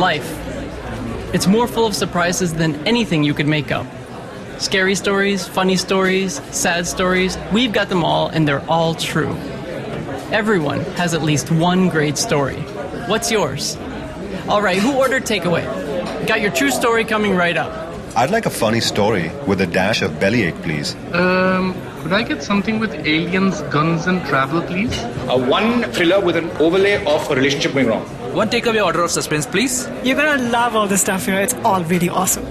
Life. It's more full of surprises than anything you could make up. Scary stories, funny stories, sad stories, we've got them all, and they're all true. Everyone has at least one great story. What's yours? All right, who ordered takeaway? Got your true story coming right up. I'd like a funny story with a dash of bellyache, please. Could I get something with aliens, guns and travel, please? One thriller with an overlay of a relationship going wrong. One takeaway order of suspense, please. You're gonna love all this stuff here. It's all really awesome.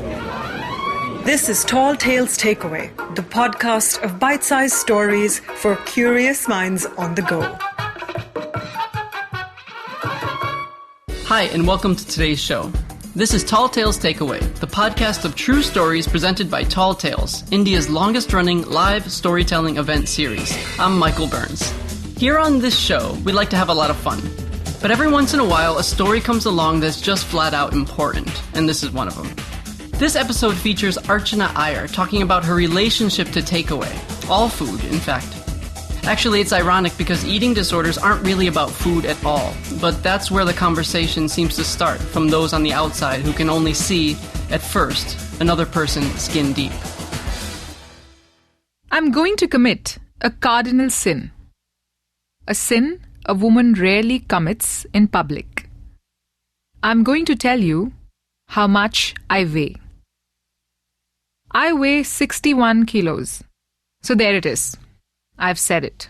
This is Tall Tales Takeaway, the podcast of bite-sized stories for curious minds on the go. Hi, and welcome to today's show. This is Tall Tales Takeaway, the podcast of true stories presented by Tall Tales, India's longest-running live storytelling event series. I'm Michael Burns. Here on this show, we like to have a lot of fun. But every once in a while, a story comes along that's just flat out important, and this is one of them. This episode features Archana Iyer talking about her relationship to takeaway. All food, in fact. Actually, it's ironic because eating disorders aren't really about food at all, but that's where the conversation seems to start from those on the outside who can only see, at first, another person skin deep. I'm going to commit a cardinal sin. A sin a woman rarely commits in public. I'm going to tell you how much I weigh. I weigh 61 kilos. So there it is. I've said it.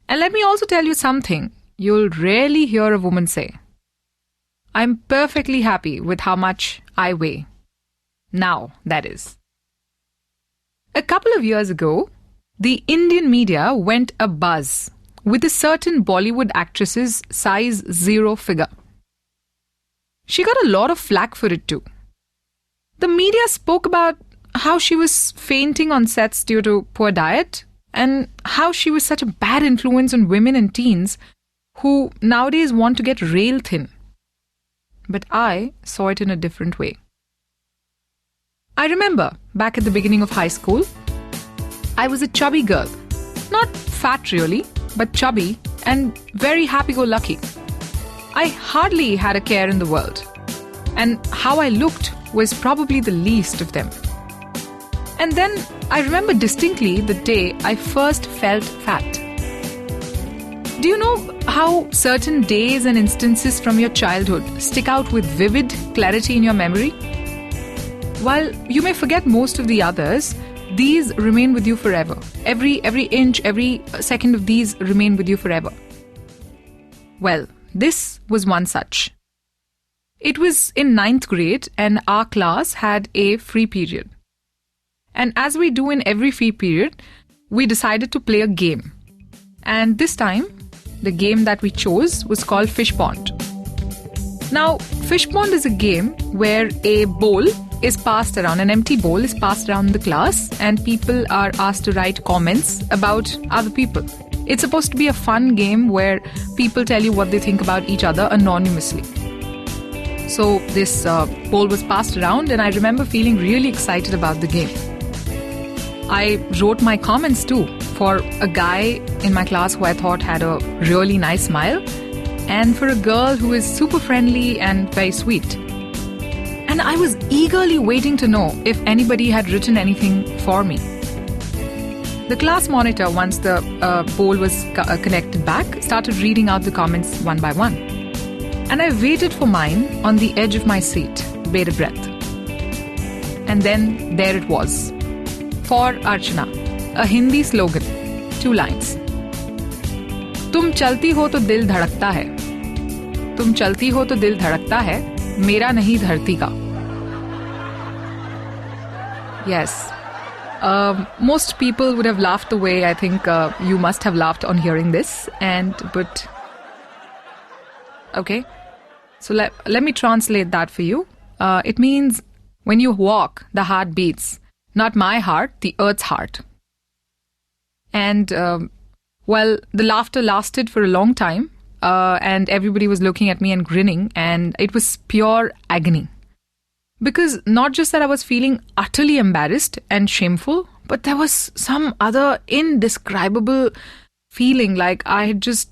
And let me also tell you something you'll rarely hear a woman say. I'm perfectly happy with how much I weigh. Now, that is. A couple of years ago, the Indian media went abuzz with a certain Bollywood actress's size 0 figure. She got a lot of flack for it too. The media spoke about how she was fainting on sets due to poor diet and how she was such a bad influence on women and teens who nowadays want to get rail thin. But I saw it in a different way. I remember back at the beginning of high school, I was a chubby girl. Not fat really, but chubby and very happy-go-lucky. I hardly had a care in the world. And how I looked was probably the least of them. And then I remember distinctly the day I first felt fat. Do you know how certain days and instances from your childhood stick out with vivid clarity in your memory? While you may forget most of the others, these remain with you forever. Every inch, every second of these remain with you forever. Well, this was one such. It was in 9th grade and our class had a free period. And as we do in every free period, we decided to play a game. And this time, the game that we chose was called Fish Pond. Now, Fish Pond is a game where a bowl is passed around, an empty bowl is passed around the class, and people are asked to write comments about other people. It's supposed to be a fun game where people tell you what they think about each other anonymously. So this bowl was passed around, and I remember feeling really excited about the game. I wrote my comments too for a guy in my class who I thought had a really nice smile, and for a girl who is super friendly and very sweet. And I was eagerly waiting to know if anybody had written anything for me. The class monitor, once the bowl was connected back, started reading out the comments one by one. And I waited for mine on the edge of my seat, bated breath. And then there it was. For Archana, a Hindi slogan, 2 lines. तुम चलती हो तो दिल धड़कता है. तुम चलती हो तो दिल धड़कता है, मेरा नहीं धरती का. Yes. Most people would have laughed the way I think you must have laughed on hearing this. But okay. So let me translate that for you. It means when you walk, the heart beats. Not my heart, the earth's heart. And, well, the laughter lasted for a long time. And everybody was looking at me and grinning. And it was pure agony. Because not just that I was feeling utterly embarrassed and shameful, but there was some other indescribable feeling like I had just,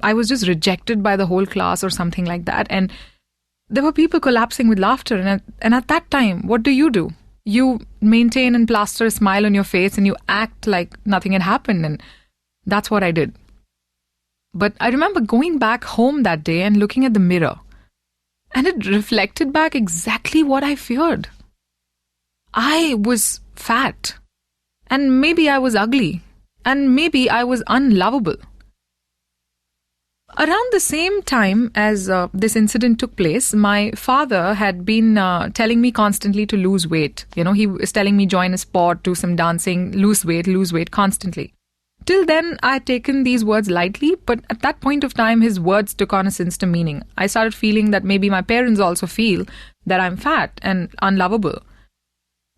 I was just rejected by the whole class or something like that. And there were people collapsing with laughter. And at that time, what do? You maintain and plaster a smile on your face and you act like nothing had happened. And that's what I did. But I remember going back home that day and looking at the mirror. And it reflected back exactly what I feared. I was fat. And maybe I was ugly. And maybe I was unlovable. Around the same time as this incident took place, my father had been telling me constantly to lose weight. He was telling me join a sport, do some dancing, lose weight constantly. Till then, I had taken these words lightly, but at that point of time, his words took on a sinister meaning. I started feeling that maybe my parents also feel that I'm fat and unlovable.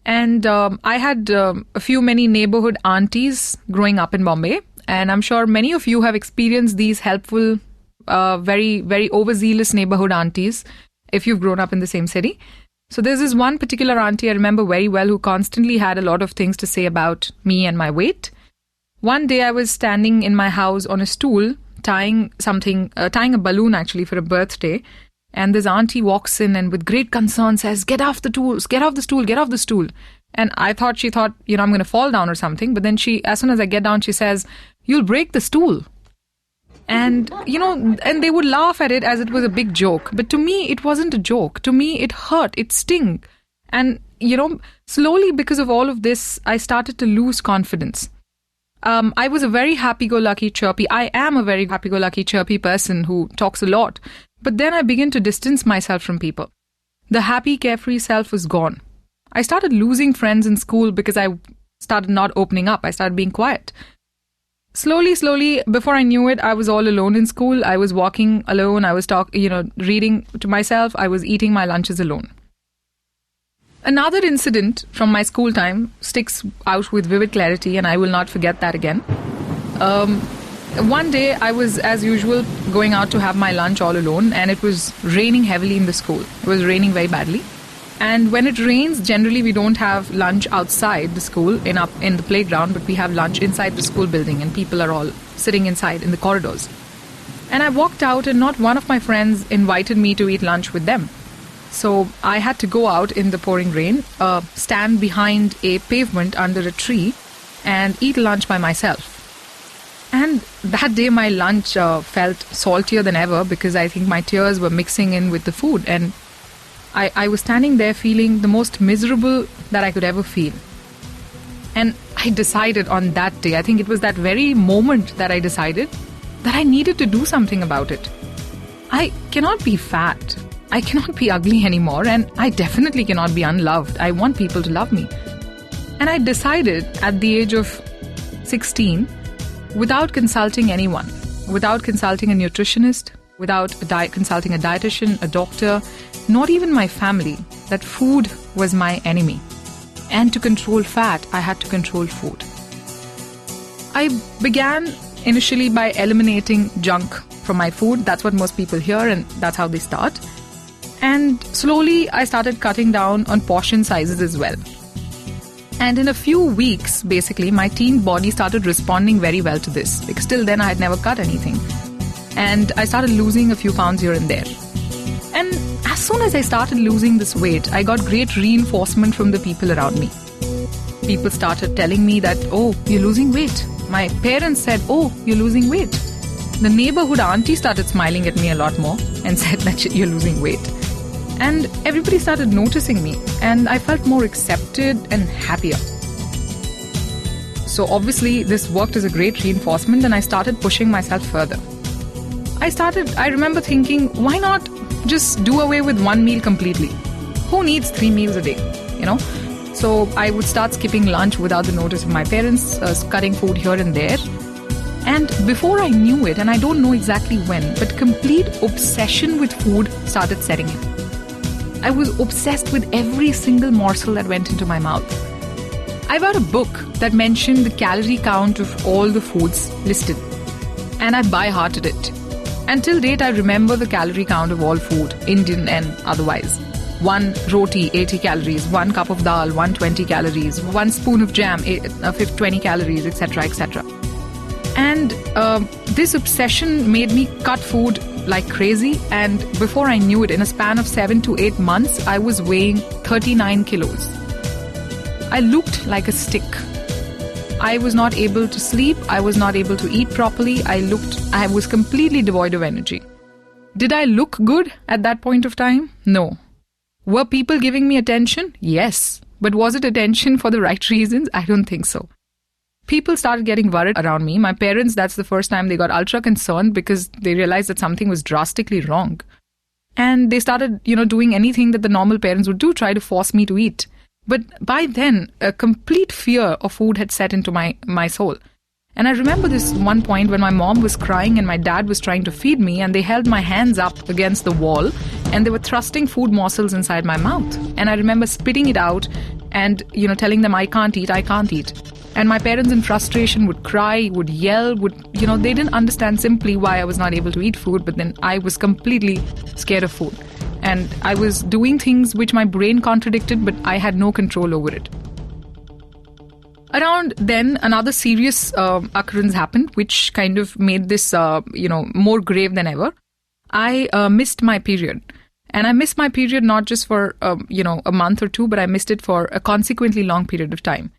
And I had many neighborhood aunties growing up in Bombay. And I'm sure many of you have experienced these helpful, very, very overzealous neighborhood aunties if you've grown up in the same city. So there's this one particular auntie I remember very well who constantly had a lot of things to say about me and my weight. One day I was standing in my house on a stool, tying a balloon actually for a birthday. And this auntie walks in and with great concern says, get off the stool. And I thought she thought, I'm going to fall down or something. But then as soon as I get down, she says, you'll break the stool. And, and they would laugh at it as it was a big joke. But to me, it wasn't a joke. To me, it hurt. It stung. And, slowly because of all of this, I started to lose confidence. I was a very happy-go-lucky, chirpy. I am a very happy-go-lucky, chirpy person who talks a lot. But then I began to distance myself from people. The happy, carefree self was gone. I started losing friends in school because I started not opening up. I started being quiet. Slowly, before I knew it, I was all alone in school. I was walking alone. I was reading to myself. I was eating my lunches alone. Another incident from my school time sticks out with vivid clarity, and I will not forget that again. One day, I was, as usual, going out to have my lunch all alone, and it was raining heavily in the school. It was raining very badly. And when it rains, generally we don't have lunch outside the school in the playground, but we have lunch inside the school building, and people are all sitting inside in the corridors. And I walked out, and not one of my friends invited me to eat lunch with them. So I had to go out in the pouring rain, stand behind a pavement under a tree, and eat lunch by myself. And that day my lunch felt saltier than ever because I think my tears were mixing in with the food, and I was standing there feeling the most miserable that I could ever feel. And I decided on that day, I think it was that very moment that I decided that I needed to do something about it. I cannot be fat. I cannot be ugly anymore, and I definitely cannot be unloved. I want people to love me. And I decided at the age of 16, without consulting anyone, without consulting a nutritionist, without consulting a dietitian, a doctor, not even my family, that food was my enemy. And to control fat, I had to control food. I began initially by eliminating junk from my food. That's what most people hear, and that's how they start. And slowly, I started cutting down on portion sizes as well. And in a few weeks, basically, my teen body started responding very well to this, because till then I had never cut anything. And I started losing a few pounds here and there. And as soon as I started losing this weight, I got great reinforcement from the people around me. People started telling me that, oh, you're losing weight. My parents said, oh, you're losing weight. The neighborhood auntie started smiling at me a lot more and said that you're losing weight. And everybody started noticing me, and I felt more accepted and happier. So obviously this worked as a great reinforcement, and I started pushing myself further. I remember thinking, why not just do away with one meal completely? Who needs 3 meals a day, So I would start skipping lunch without the notice of my parents, cutting food here and there. And before I knew it, and I don't know exactly when, but complete obsession with food started setting in. I was obsessed with every single morsel that went into my mouth. I bought a book that mentioned the calorie count of all the foods listed, and I by-hearted it. And till date, I remember the calorie count of all food, Indian and otherwise. 1 roti, 80 calories, 1 cup of dal, 120 calories, 1 spoon of jam, 20 calories, etc., etc. And this obsession made me cut food like crazy, and before I knew it, in a span of 7 to 8 months, I was weighing 39 kilos. I looked like a stick. I was not able to sleep. I was not able to eat properly. I was completely devoid of energy. Did I look good at that point of time? No. Were people giving me attention? Yes. But was it attention for the right reasons? I don't think so. People started getting worried around me. My parents, that's the first time they got ultra concerned because they realized that something was drastically wrong. And they started, doing anything that the normal parents would do, try to force me to eat. But by then, a complete fear of food had set into my soul. And I remember this one point when my mom was crying and my dad was trying to feed me, and they held my hands up against the wall and they were thrusting food morsels inside my mouth. And I remember spitting it out and, telling them I can't eat. And my parents in frustration would cry, would yell, they didn't understand simply why I was not able to eat food, but then I was completely scared of food. And I was doing things which my brain contradicted, but I had no control over it. Around then, another serious occurrence happened, which kind of made this, more grave than ever. I missed my period. And I missed my period not just for, a month or two, but I missed it for a consequently long period of time.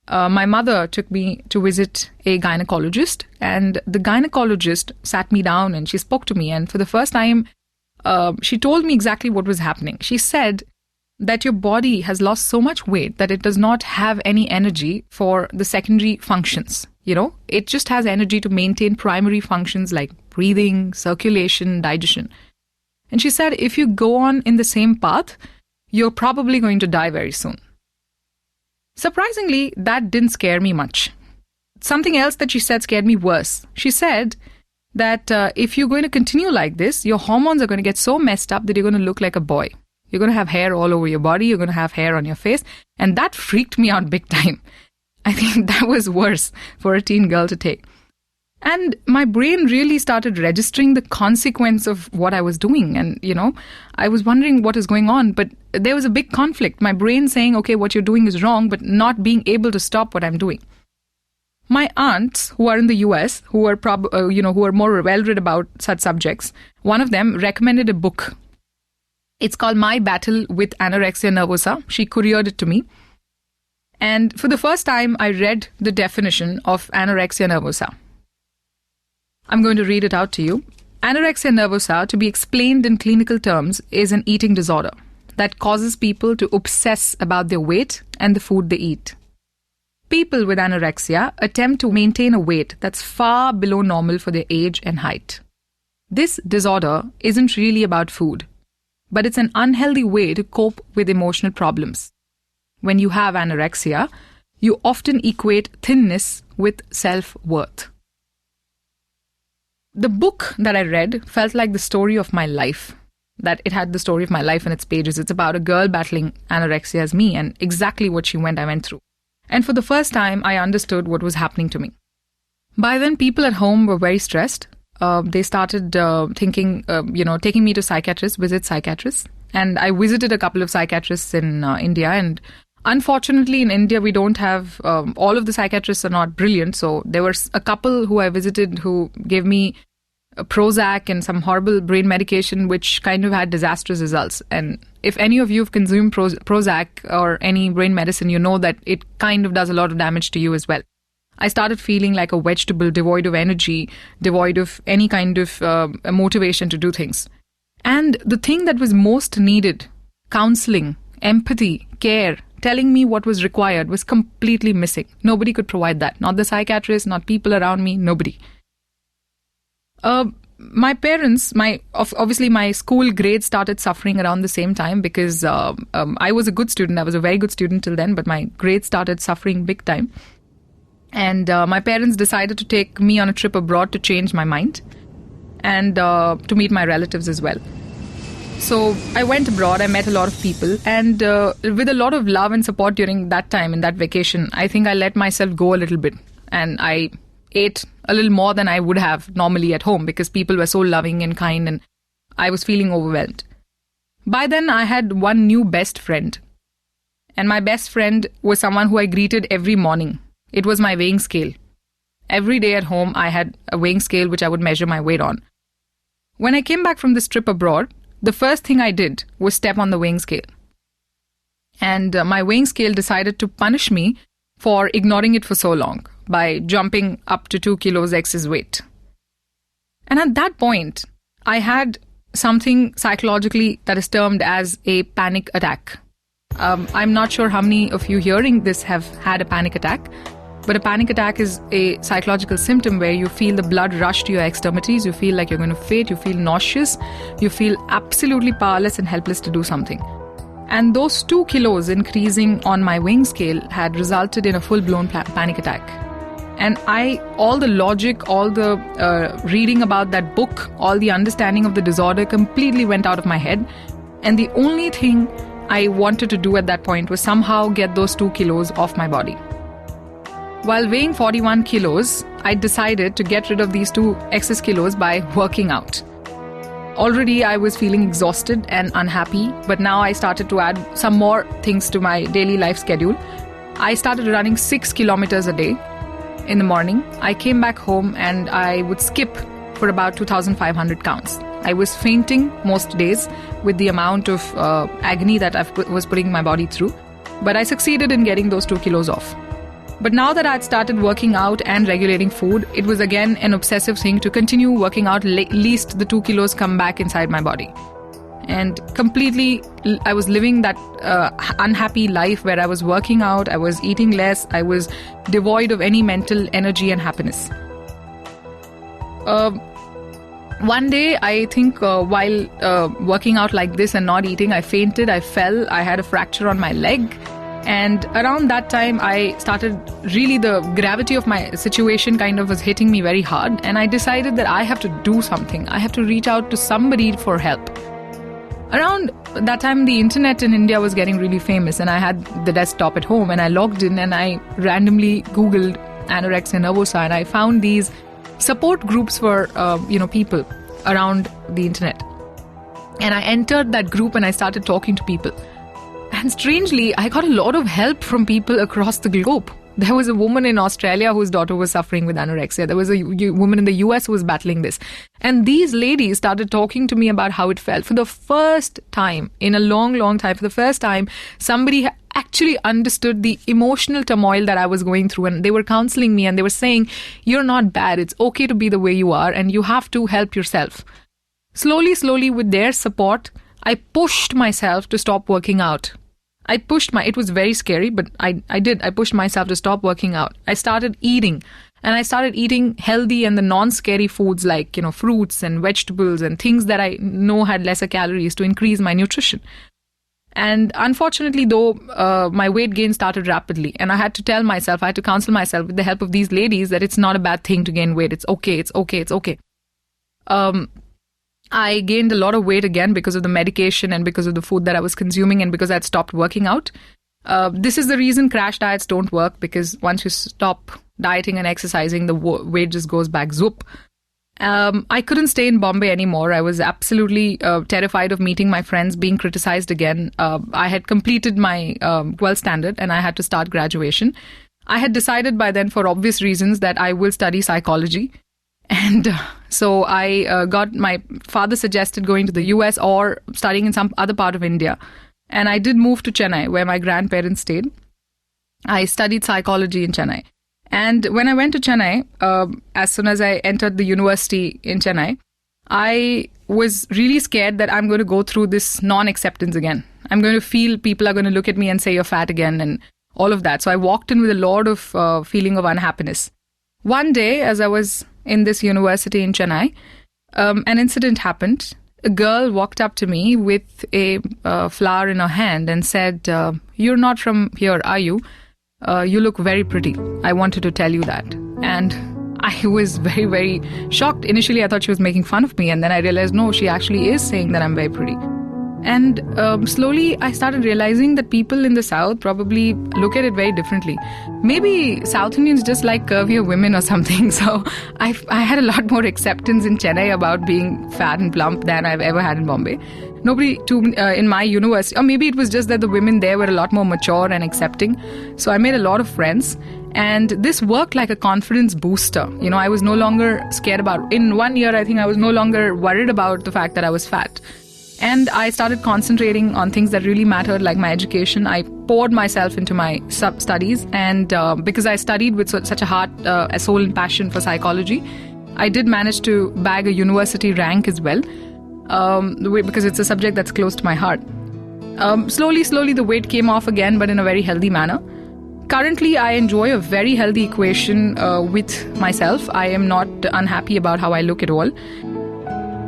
My mother took me to visit a gynecologist, and the gynecologist sat me down and she spoke to me. And for the first time, she told me exactly what was happening. She said that your body has lost so much weight that it does not have any energy for the secondary functions. It just has energy to maintain primary functions like breathing, circulation, digestion. And she said, if you go on in the same path, you're probably going to die very soon. Surprisingly, that didn't scare me much. Something else that she said scared me worse. She said that if you're going to continue like this, your hormones are going to get so messed up that you're going to look like a boy. You're going to have hair all over your body. You're going to have hair on your face. And that freaked me out big time. I think that was worse for a teen girl to take. And my brain really started registering the consequence of what I was doing. And, I was wondering what is going on. But there was a big conflict. My brain saying, okay, what you're doing is wrong, but not being able to stop what I'm doing. My aunts who are in the US, who are who are more well-read about such subjects, one of them recommended a book. It's called My Battle with Anorexia Nervosa. She couriered it to me. And for the first time, I read the definition of anorexia nervosa. I'm going to read it out to you. Anorexia nervosa, to be explained in clinical terms, is an eating disorder that causes people to obsess about their weight and the food they eat. People with anorexia attempt to maintain a weight that's far below normal for their age and height. This disorder isn't really about food, but it's an unhealthy way to cope with emotional problems. When you have anorexia, you often equate thinness with self-worth. The book that I read felt like the story of my life, that it had the story of my life in its pages. It's about a girl battling anorexia as me and exactly what I went through. And for the first time, I understood what was happening to me. By then, people at home were very stressed. They started taking me to visit psychiatrists. And I visited a couple of psychiatrists in India. And unfortunately, in India, we don't have, all of the psychiatrists are not brilliant. So there were a couple who I visited who gave me a Prozac and some horrible brain medication, which kind of had disastrous results. And if any of you have consumed Prozac or any brain medicine, you know that it kind of does a lot of damage to you as well. I started feeling like a vegetable, devoid of energy, devoid of any kind of motivation to do things. And the thing that was most needed, counseling, empathy, care, telling me what was required, was completely missing. Nobody could provide that. Not the psychiatrist, not people around me, nobody. My parents, obviously my school grades started suffering around the same time because I was a good student. I was a very good student till then, but my grades started suffering big time. And my parents decided to take me on a trip abroad to change my mind and to meet my relatives as well. So I went abroad, I met a lot of people, and with a lot of love and support during that time, in that vacation, I think I let myself go a little bit. And I ate a little more than I would have normally at home because people were so loving and kind and I was feeling overwhelmed. By then, I had one new best friend. And my best friend was someone who I greeted every morning. It was my weighing scale. Every day at home, I had a weighing scale which I would measure my weight on. When I came back from this trip abroad, the first thing I did was step on the weighing scale. And my weighing scale decided to punish me for ignoring it for so long by jumping up to 2 kilos excess weight. And at that point, I had something psychologically that is termed as a panic attack. I'm not sure how many of you hearing this have had a panic attack, but a panic attack is a psychological symptom where you feel the blood rush to your extremities, you feel like you're going to faint, you feel nauseous, you feel absolutely powerless and helpless to do something. And those 2 kilos increasing on my weighing scale had resulted in a full-blown panic attack. And all the logic, all the reading about that book, all the understanding of the disorder completely went out of my head. And the only thing I wanted to do at that point was somehow get those 2 kilos off my body. While weighing 41 kilos, I decided to get rid of these 2 excess kilos by working out. Already I was feeling exhausted and unhappy, but now I started to add some more things to my daily life schedule. I started running 6 kilometers a day in the morning. I came back home and I would skip for about 2,500 counts. I was fainting most days with the amount of agony that I was putting my body through, but I succeeded in getting those 2 kilos off. But now that I'd started working out and regulating food, it was again an obsessive thing to continue working out, least the 2 kilos come back inside my body. And completely, I was living that unhappy life where I was working out, I was eating less, I was devoid of any mental energy and happiness. One day, I think while working out like this and not eating, I fainted, I fell, I had a fracture on my leg. And around that time, I started really the gravity of my situation kind of was hitting me very hard. And I decided that I have to do something. I have to reach out to somebody for help. Around that time, the internet in India was getting really famous. And I had the desktop at home and I logged in and I randomly Googled anorexia nervosa. And I found these support groups for, people around the internet. And I entered that group and I started talking to people. And strangely, I got a lot of help from people across the globe. There was a woman in Australia whose daughter was suffering with anorexia. There was a woman in the US who was battling this. And these ladies started talking to me about how it felt. For the first time in a long, long time, for the first time, somebody actually understood the emotional turmoil that I was going through. And they were counseling me and they were saying, you're not bad. It's okay to be the way you are and you have to help yourself. Slowly, with their support, I pushed myself to stop working out. It was very scary, but I pushed myself to stop working out. I started eating, and I started eating healthy and the non-scary foods like, fruits and vegetables and things that I know had lesser calories to increase my nutrition. And unfortunately, though, my weight gain started rapidly, and I had to counsel myself with the help of these ladies that it's not a bad thing to gain weight. It's okay. I gained a lot of weight again because of the medication and because of the food that I was consuming and because I'd stopped working out. This is the reason crash diets don't work, because once you stop dieting and exercising, the weight just goes back zoop. I couldn't stay in Bombay anymore. I was absolutely terrified of meeting my friends, being criticized again. I had completed my 12th standard and I had to start graduation. I had decided by then, for obvious reasons, that I will study psychology. And so my father suggested going to the US or studying in some other part of India. And I did move to Chennai, where my grandparents stayed. I studied psychology in Chennai. And when I went to Chennai, as soon as I entered the university in Chennai, I was really scared that I'm going to go through this non-acceptance again. I'm going to feel people are going to look at me and say you're fat again and all of that. So I walked in with a lot of feeling of unhappiness. One day, as I was in this university in Chennai, an incident happened. A girl walked up to me with a flower in her hand and said, "You're not from here, are you? You look very pretty. I wanted to tell you that." And I was very, very shocked. Initially, I thought she was making fun of me. And then I realized, no, she actually is saying that I'm very pretty. And slowly, I started realizing that people in the South probably look at it very differently. Maybe South Indians just like curvier women or something. So I had a lot more acceptance in Chennai about being fat and plump than I've ever had in Bombay. Nobody in my university, or maybe it was just that the women there were a lot more mature and accepting. So I made a lot of friends. And this worked like a confidence booster. I was no longer scared about, in 1 year, I think I was no longer worried about the fact that I was fat. And I started concentrating on things that really mattered, like my education. I poured myself into my studies, and because I studied with such a heart, a soul and passion for psychology, I did manage to bag a university rank as well, because it's a subject that's close to my heart. Slowly, the weight came off again, but in a very healthy manner. Currently, I enjoy a very healthy equation with myself. I am not unhappy about how I look at all.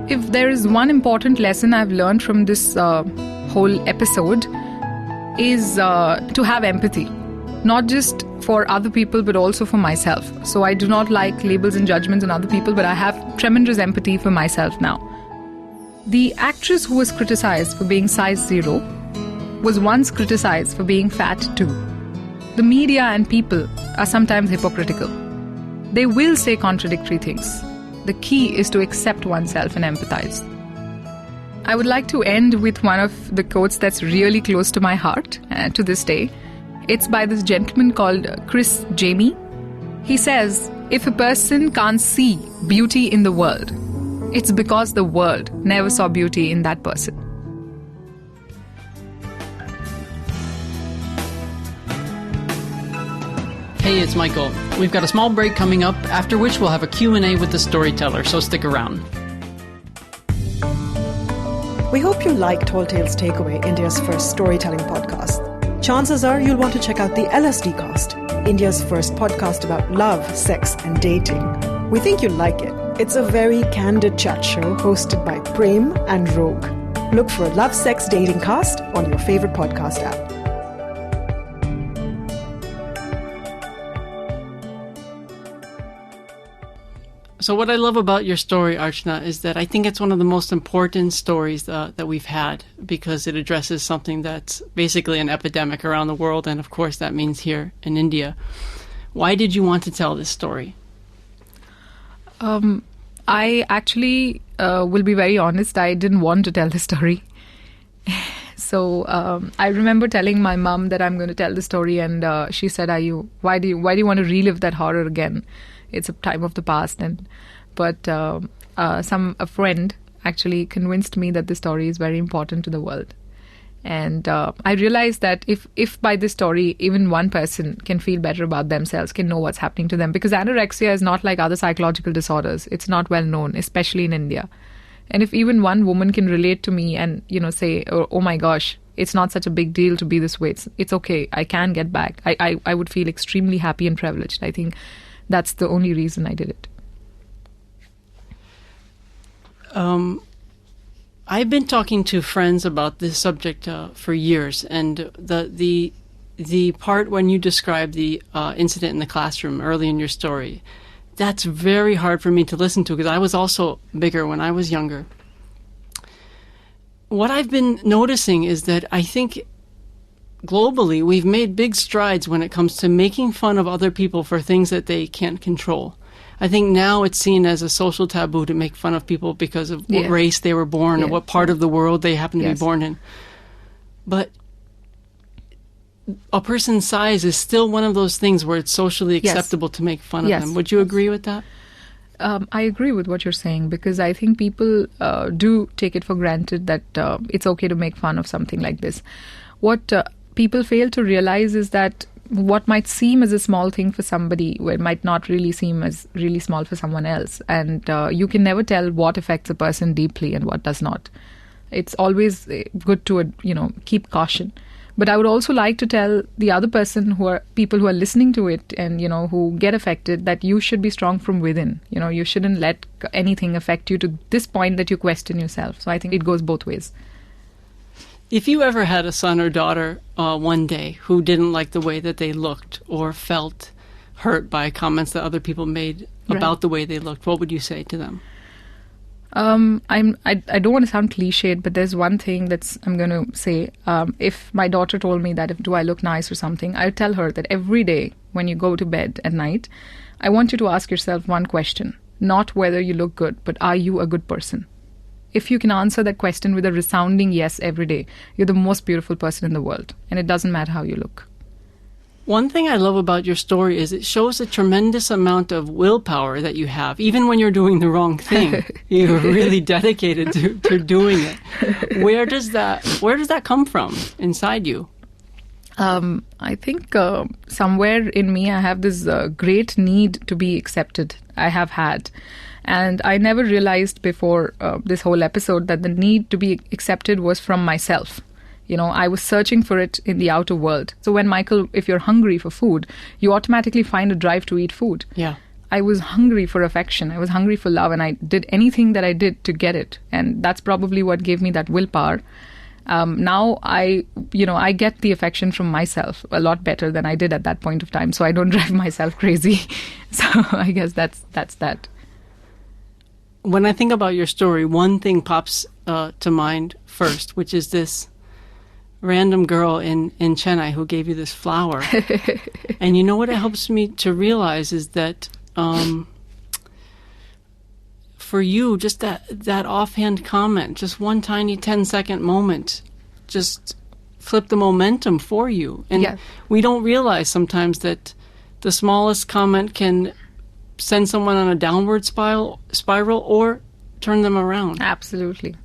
If there is one important lesson I've learned from this whole episode is to have empathy, not just for other people but also for myself. So I do not like labels and judgments on other people, but I have tremendous empathy for myself now. The actress who was criticized for being size 0 was once criticized for being fat too. The media and people are sometimes hypocritical. They will say contradictory things. The key is to accept oneself and empathize. I would like to end with one of the quotes that's really close to my heart to this day. It's by this gentleman called Chris Jamie. He says, if a person can't see beauty in the world, it's because the world never saw beauty in that person. Hey, it's Michael. We've got a small break coming up, after which we'll have a Q&A with the storyteller, so stick around. We hope you like Tall Tales Takeaway, India's first storytelling podcast. Chances are you'll want to check out the LSD Cast, India's first podcast about love, sex, and dating. We think you'll like it. It's a very candid chat show hosted by Prem and Rogue. Look for Love, Sex, Dating Cast on your favorite podcast app. So what I love about your story, Archana, is that I think it's one of the most important stories that we've had, because it addresses something that's basically an epidemic around the world, and of course that means here in India. Why did you want to tell this story? I actually will be very honest, I didn't want to tell the story. So I remember telling my mum that I'm going to tell the story, and she said, why do you want to relive that horror again? It's a time of the past. But a friend actually convinced me that the story is very important to the world. And I realized that if by this story even one person can feel better about themselves, can know what's happening to them, because anorexia is not like other psychological disorders. It's not well known, especially in India. And if even one woman can relate to me and say, oh my gosh, it's not such a big deal to be this way, it's okay, I can get back, I would feel extremely happy and privileged. I think that's the only reason I did it. I've been talking to friends about this subject for years, and the part when you describe the incident in the classroom early in your story, that's very hard for me to listen to, because I was also bigger when I was younger. What I've been noticing is that I think globally we've made big strides when it comes to making fun of other people for things that they can't control. I think now it's seen as a social taboo to make fun of people because of what race they were born or what part of the world they happen to be born in. But a person's size is still one of those things where it's socially acceptable to make fun of them. Would you agree with that? I agree with what you're saying, because I think people do take it for granted that it's okay to make fun of something like this. What people fail to realize is that what might seem as a small thing for somebody, it might not really seem as really small for someone else. And you can never tell what affects a person deeply and what does not. It's always good to, keep caution. But I would also like to tell the other person, people who are listening to it and, who get affected, that you should be strong from within. You shouldn't let anything affect you to this point that you question yourself. So I think it goes both ways. If you ever had a son or daughter one day who didn't like the way that they looked or felt hurt by comments that other people made about the way they looked, what would you say to them? I don't want to sound cliched, but there's one thing I'm going to say. If my daughter told me that do I look nice or something, I'll tell her that every day when you go to bed at night, I want you to ask yourself one question, not whether you look good, but are you a good person? If you can answer that question with a resounding yes every day, you're the most beautiful person in the world, and it doesn't matter how you look. One thing I love about your story is it shows a tremendous amount of willpower that you have. Even when you're doing the wrong thing, you're really dedicated to doing it. Where does that come from inside you? I think somewhere in me I have this great need to be accepted. I have had. And I never realized before this whole episode that the need to be accepted was from myself. You know, I was searching for it in the outer world. So when, Michael, if you're hungry for food, you automatically find a drive to eat food. Yeah. I was hungry for affection. I was hungry for love, and I did anything that I did to get it. And that's probably what gave me that willpower. Now I get the affection from myself a lot better than I did at that point of time. So I don't drive myself crazy. So I guess that's that. When I think about your story, one thing pops to mind first, which is this random girl in Chennai who gave you this flower. And you know what it helps me to realize is that for you, just that offhand comment, just one tiny 10-second moment, just flip the momentum for you. And we don't realize sometimes that the smallest comment can send someone on a downward spiral or turn them around. Absolutely.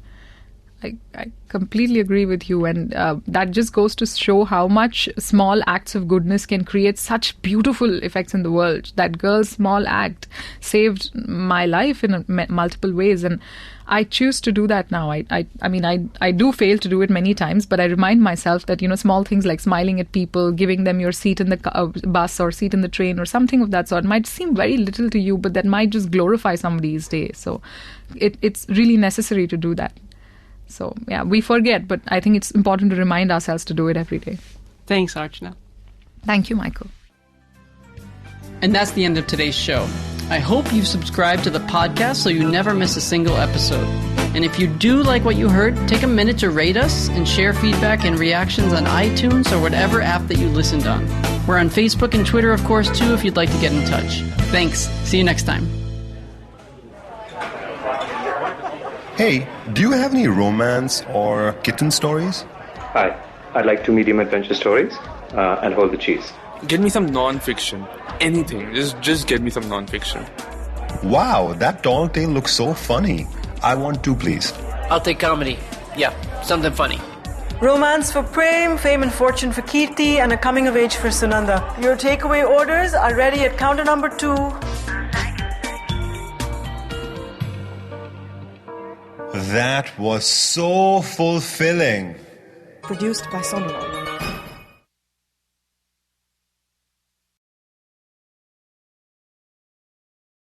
I completely agree with you, and that just goes to show how much small acts of goodness can create such beautiful effects in the world. That girl's small act saved my life in multiple ways, and I choose to do that now. I do fail to do it many times, but I remind myself that, small things like smiling at people, giving them your seat in the bus or seat in the train or something of that sort might seem very little to you, but that might just glorify somebody's day. So it's really necessary to do that. So, we forget, but I think it's important to remind ourselves to do it every day. Thanks, Archana. Thank you, Michael. And that's the end of today's show. I hope you've subscribed to the podcast so you never miss a single episode. And if you do like what you heard, take a minute to rate us and share feedback and reactions on iTunes or whatever app that you listened on. We're on Facebook and Twitter, of course, too, if you'd like to get in touch. Thanks. See you next time. Hey, do you have any romance or kitten stories? Hi, I'd like 2 medium adventure stories and hold the cheese. Get me some non-fiction. Anything. Just get me some non-fiction. Wow, that tall tale looks so funny. I want 2, please. I'll take comedy. Yeah, something funny. Romance for Prem, Fame and Fortune for Kirti, and a coming of age for Sunanda. Your takeaway orders are ready at counter number 2. That was so fulfilling. Produced by Sonal.